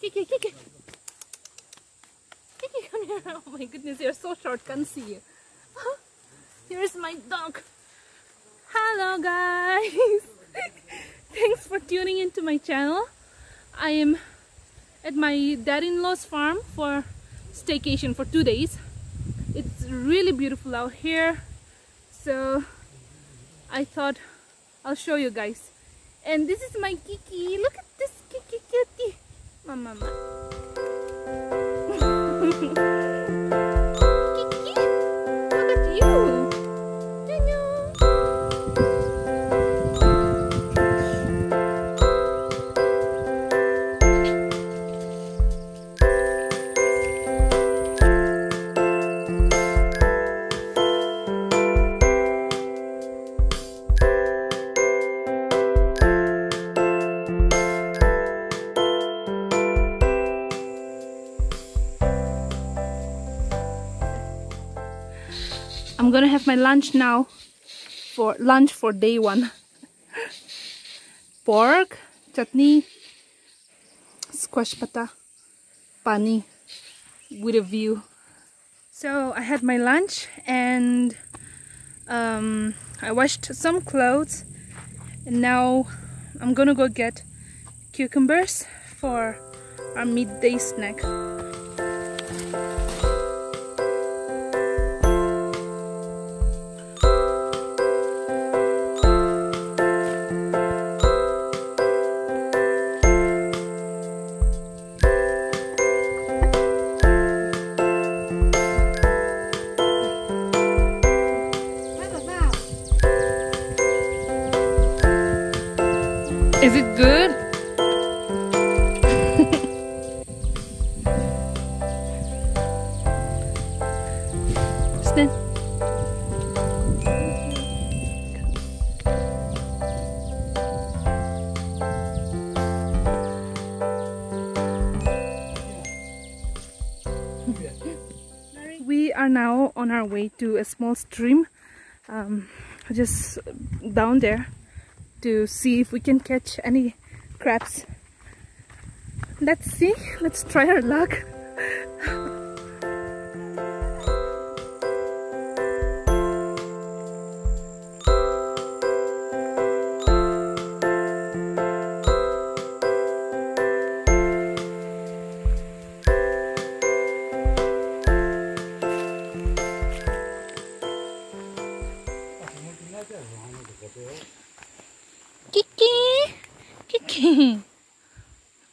Kiki, Kiki. Kiki, come here. Oh my goodness, you're so short, can't see you. Here's my dog. Hello guys. Thanks for tuning into my channel. I am at my dad-in-law's farm for staycation for 2 days. It's really beautiful out here, so I thought I'll show you guys. And this is my Kiki. Look at this Kiki kitty. Mama. Kiki, look at you. I'm gonna have my lunch now, for day 1. Pork, chutney, squash pata, pani with a view. So I had my lunch and I washed some clothes, and now I'm gonna go get cucumbers for our midday snack. Is it good? Stand. We are now on our way to a small stream, just down there, to see if we can catch any crabs. Let's see, let's try our luck. Kiki, Kiki,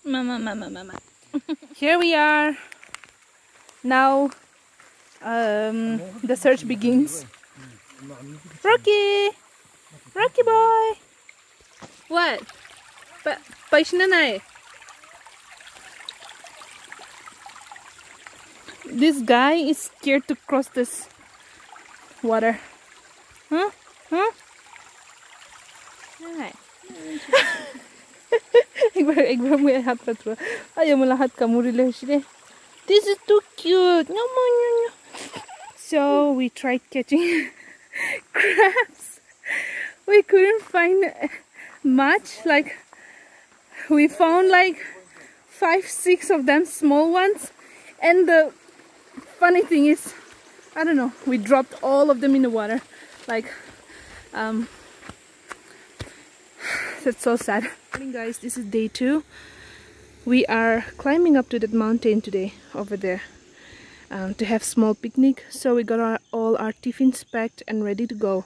mama. Here we are. Now the search begins. Rocky boy. What? This guy is scared to cross this water. Huh? Hi. This is too cute. So we tried catching crabs. We couldn't find much. Like, we found like 5-6 of them, small ones. And the funny thing is, I don't know, we dropped all of them in the water. Like, that's so sad. Morning guys, this is day 2. We are climbing up to that mountain today, over there, to have small picnic. So we got all our tiffins packed and ready to go.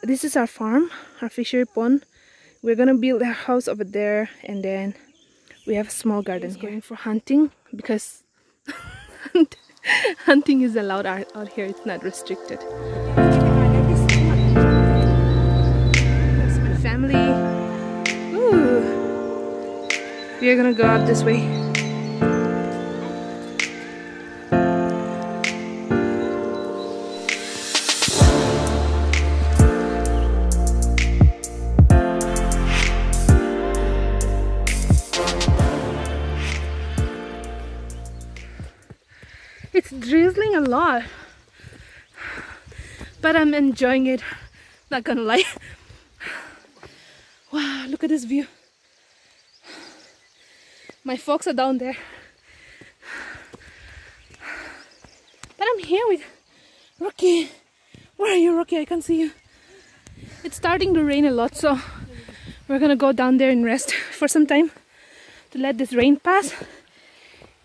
This is our farm, our fishery pond. We're gonna build a house over there, and then we have a small garden here. Going for hunting, because hunting is allowed out here. It's not restricted. Family. Ooh. We are gonna go out this way. It's drizzling a lot, but I'm enjoying it, not gonna lie. Wow, look at this view. My folks are down there. But I'm here with Rocky. Where are you, Rocky? I can't see you. It's starting to rain a lot, so we're gonna go down there and rest for some time to let this rain pass.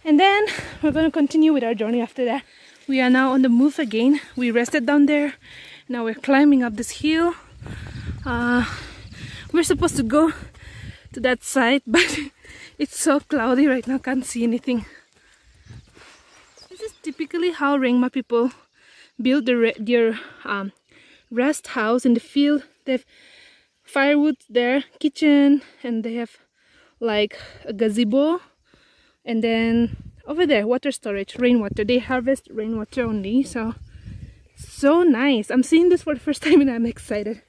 And then we're gonna continue with our journey after that. We are now on the move again. We rested down there. Now we're climbing up this hill. We're supposed to go to that side, but it's so cloudy right now, can't see anything. This is typically how Rengma people build their rest house in the field. They have firewood there, kitchen, and they have like a gazebo, and then over there water storage, rainwater. They harvest rainwater only, so nice. I'm seeing this for the first time and I'm excited.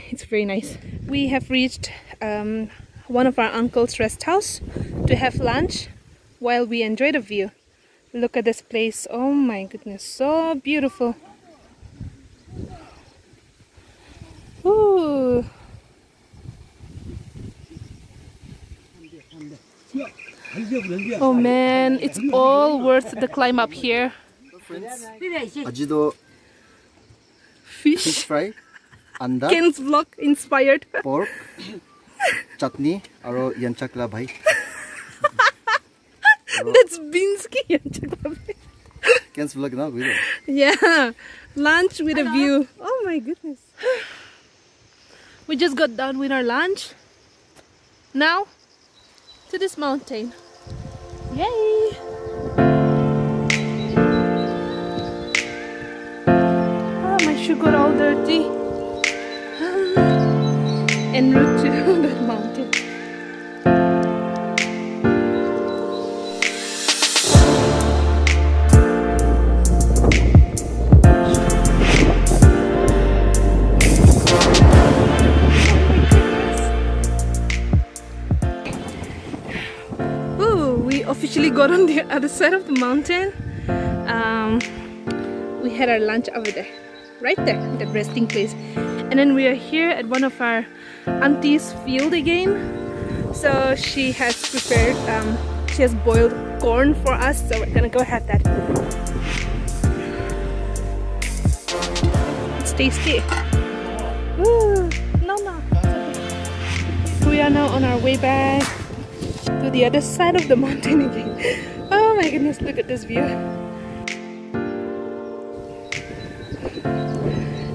It's very nice. We have reached one of our uncle's rest house to have lunch while we enjoy the view. Look at this place. Oh my goodness, so beautiful. Ooh. Oh man, it's all worth the climb up here. Fish fry, anda, Ken's vlog inspired. pork, chutney, aro yan chakla bhai. That's Binsky yan chakla bhai. Ken's vlog na guido. Yeah, lunch with a view. Oh my goodness. We just got done with our lunch. Now to this mountain. Yay! Oh, my shoe got all dirty. En route to that mountain. Officially got on the other side of the mountain. We had our lunch over there, right there, the resting place, and then we are here at one of our auntie's field again. So she has prepared, she has boiled corn for us, so we're gonna go have that. It's tasty. Woo! No. We are now on our way back to the other side of the mountain again. Oh my goodness, look at this view.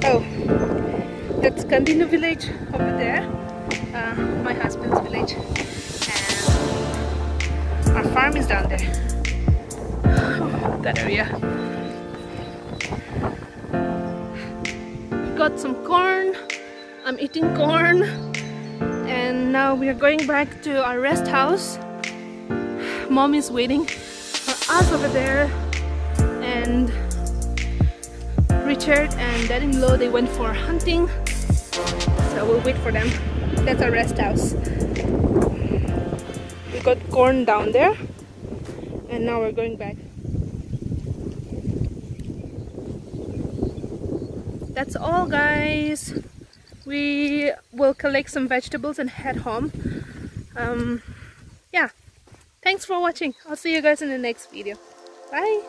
Oh, that's Kandinu village over there, my husband's village, and our farm is down there. That area. We got some corn. I'm eating corn. And now we are going back to our rest house. Mom is waiting for us over there, and Richard and dad-in-law, they went for hunting, so we'll wait for them. That's our rest house. We got corn down there, and now we're going back. That's all, guys. We will collect some vegetables and head home. Yeah, thanks for watching. I'll see you guys in the next video. Bye.